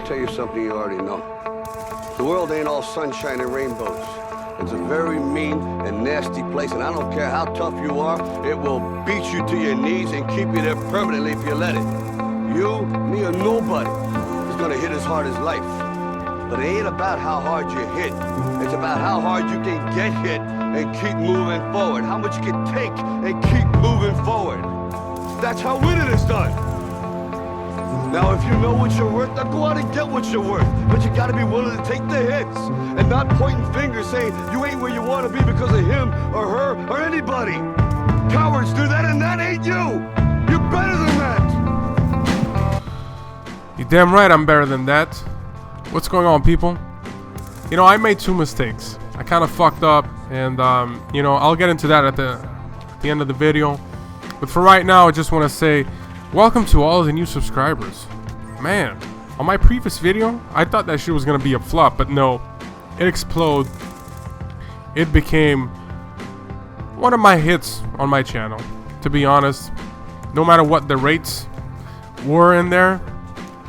me tell you something you already know. The world ain't all sunshine and rainbows. It's a very mean and nasty place, and I don't care how tough you are, it will beat you to your knees and keep you there permanently if you let it. You, me, or nobody is gonna hit as hard as life. But it ain't about how hard you hit. It's about how hard you can get hit and keep moving forward. How much you can take and keep moving forward. That's how winning is done. Now, if you know what you're worth, now go out and get what you're worth. But you gotta be willing to take the hits and not pointing fingers saying you ain't where you wanna be because of him or her or anybody. Cowards do that, and that ain't you. You're better than that. You're damn right I'm better than that. What's going on, people? You know, I made 2 mistakes. I kind of fucked up, and you know, I'll get into that at the end of the video. But for right now, I just want to say welcome to all of the new subscribers. Man, on my previous video, I thought that shit was gonna be a flop, but no, it exploded. It became one of my hits on my channel, to be honest. No matter what the rates were in there,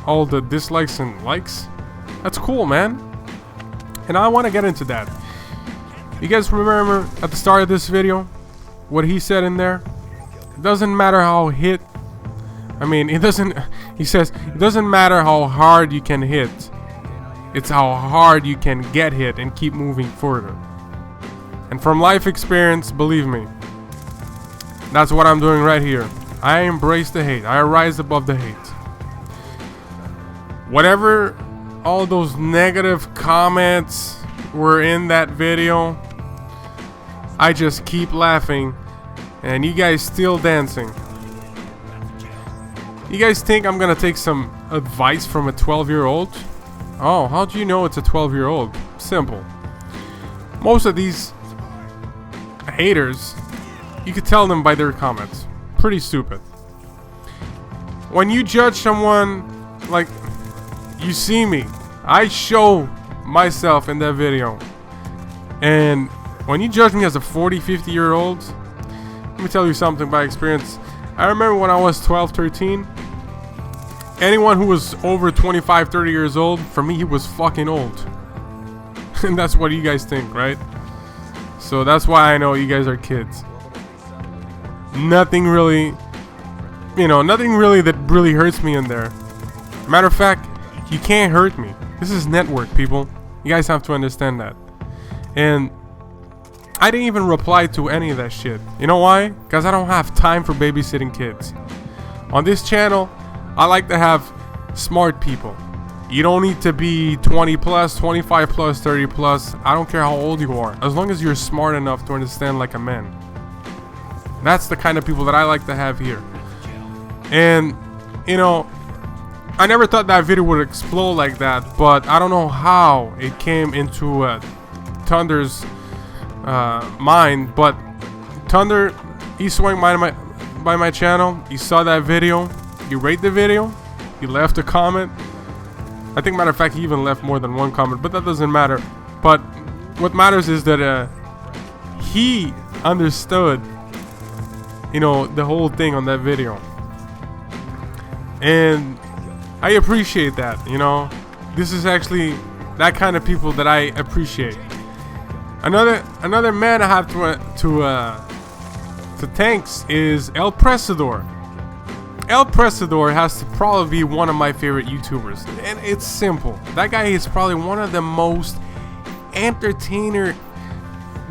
all the dislikes and likes, that's cool, man. And I want to get into that. You guys remember at the start of this video what he said in there? It doesn't matter how hit. I mean, he says it doesn't matter how hard you can hit. It's how hard you can get hit and keep moving further. And from life experience, believe me, that's what I'm doing right here. I embrace the hate. I rise above the hate. Whatever all those negative comments were in that video, I just keep laughing and you guys still dancing. You guys think I'm gonna take some advice from a 12-year-old? Oh, how do you know it's a 12-year-old? Simple. Most of these haters, you could tell them by their comments. Pretty stupid. When you judge someone, like, you see me, I show myself in that video, and when you judge me as a 40-50-year-old, let me tell you something by experience. I remember when I was 12-13, anyone who was over 25-30 years old, for me he was fucking old. And that's what you guys think, right? So that's why I know you guys are kids. Nothing really, you know, nothing really that really hurts me in there. Matter of fact, you can't hurt me. This is network, people. You guys have to understand that. And I didn't even reply to any of that shit. You know why? Because I don't have time for babysitting kids. On this channel, I like to have smart people. You don't need to be 20 plus, 25 plus, 30 plus. I don't care how old you are. As long as you're smart enough to understand like a man. That's the kind of people that I like to have here. And, you know, I never thought that video would explode like that, but I don't know how it came into Thunder's mind. But Thunder, he swung by my channel. He saw that video. He rated the video. He left a comment. I think, matter of fact, he even left more than one comment, but that doesn't matter. But what matters is that he understood, you know, the whole thing on that video. And I appreciate that, you know. This is actually that kind of people that I appreciate. Another man I have to thanks is El Presador. El Presador has to probably be one of my favorite YouTubers, and it's simple. That guy is probably one of the most entertainer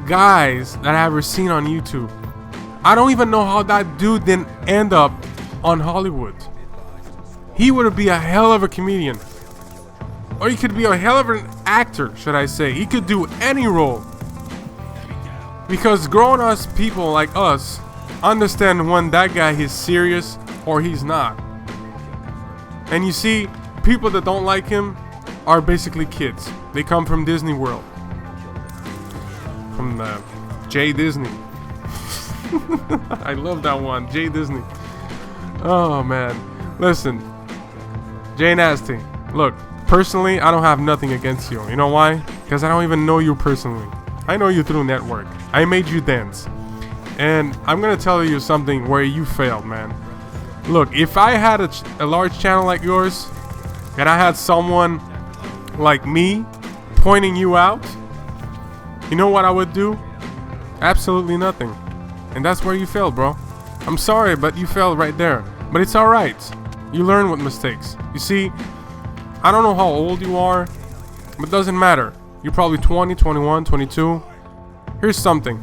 guys that I ever seen on YouTube. I don't even know how that dude didn't end up on Hollywood. He would be a hell of a comedian, or he could be a hell of an actor, should I say. He could do any role, because grown-ass people like us understand when that guy is serious or he's not. And you see, people that don't like him are basically kids. They come from Disney World, from Jay Disney. I love that one, Jay Disney. Oh man, listen, Jay Nasty, look, personally I don't have nothing against you. You know why? Because I don't even know you personally. I know you through network. I made you dance. And I'm gonna tell you something where you failed, man. Look, if I had a large channel like yours, and I had someone like me pointing you out, you know what I would do? Absolutely nothing. And that's where you failed, bro. I'm sorry, but you failed right there. But it's alright. You learn with mistakes. You see, I don't know how old you are, but it doesn't matter. You're probably 20, 21, 22. Here's something.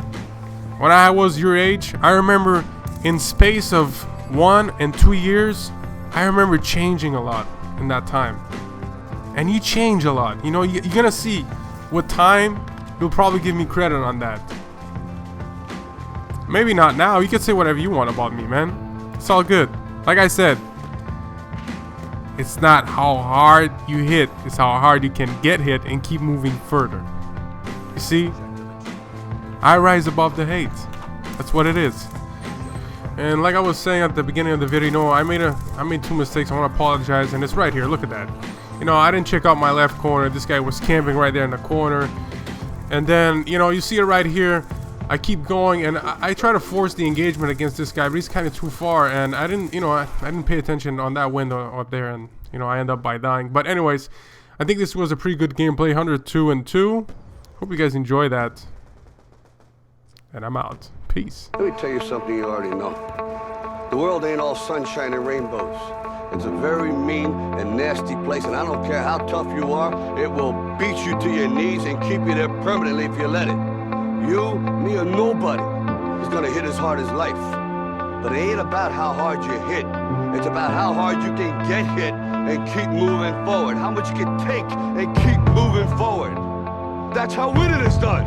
When I was your age, I remember in space of 1 and 2 years, I remember changing a lot in that time. And you change a lot. You know, you're gonna see with time, you'll probably give me credit on that. Maybe not now. You can say whatever you want about me, man. It's all good. Like I said, it's not how hard you hit, it's how hard you can get hit and keep moving further. You see? I rise above the hate. That's what it is. And like I was saying at the beginning of the video, you know, I made 2 mistakes. I want to apologize, and it's right here. Look at that. You know, I didn't check out my left corner. This guy was camping right there in the corner. And then, you know, you see it right here. I keep going, and I try to force the engagement against this guy, but he's kind of too far, and I didn't, you know, I didn't pay attention on that window up there, and, you know, I end up by dying. But anyways, I think this was a pretty good gameplay, 102-2. Hope you guys enjoy that. And I'm out. Peace. Let me tell you something you already know. The world ain't all sunshine and rainbows. It's a very mean and nasty place, and I don't care how tough you are, it will beat you to your knees and keep you there permanently if you let it. You, me, or nobody is gonna hit as hard as life. But it ain't about how hard you hit. It's about how hard you can get hit and keep moving forward. How much you can take and keep moving forward. That's how winning is done.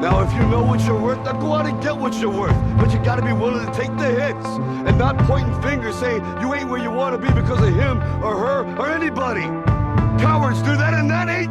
Now, if you know what you're worth, now go out and get what you're worth. But you gotta be willing to take the hits and not pointing fingers saying you ain't where you wanna be because of him or her or anybody. Cowards do that, and that ain't